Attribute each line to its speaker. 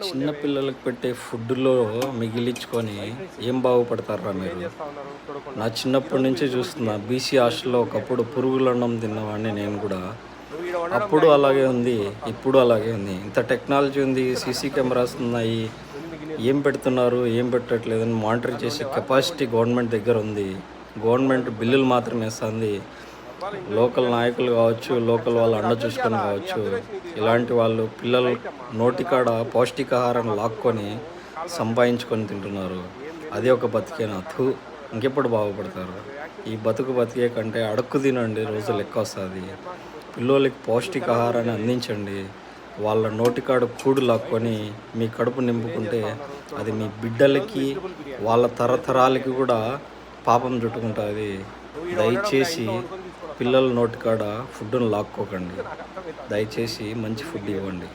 Speaker 1: చిన్న పిల్లలకు పెట్టే ఫుడ్‌లో మిగిలించుకొని ఏం బాగుపడతారురా మీరు? నా చిన్నప్పటి నుంచే చూస్తున్నా. బీసీ హాస్టల్‌లో ఒకప్పుడు పురుగులన్నం తిన్నవాడిని నేను గూడా. అప్పుడు అలాగే ఉంది. ఇప్పుడు అలాగే ఉంది. ఇంత టెక్నాలజీ ఉంది. సీసీ కెమెరాస్ ఉన్నాయి. ఏం పెడుతున్నారు, ఏం పెట్టట్లేదని మానిటర్ చేసే కెపాసిటీ గవర్నమెంట్ దగ్గర ఉంది. గవర్నమెంట్ బిల్లులు మాత్రం ఏస్తుంది. లోకల్ నాయకులు కావచ్చు, లోకల్ వాళ్ళ అండ చూసుకొని కావచ్చు, ఇలాంటి వాళ్ళు పిల్లలు నోటికాడ పౌష్టికాహారం లాక్కొని సంపాదించుకొని తింటున్నారు. అది ఒక బతికేనా? థూ! ఇంకెప్పుడు బాగుపడతారు? ఈ బతుకు బతికే కంటే అడుక్కు తినండి, రోజులు ఎక్కువొస్తుంది. పిల్లోళ్ళకి పౌష్టికాహారాన్ని అందించండి. వాళ్ళ నోటికాడ కూడు లాక్కొని మీ కడుపు నింపుకుంటే అది మీ బిడ్డలకి, వాళ్ళ తరతరాలకి కూడా పాపం చుట్టుకుంటుంది. దయచేసి పిల్లల నోటికాడ ఫుడ్డును లాక్కోకండి. దయచేసి మంచి ఫుడ్ ఇవ్వండి.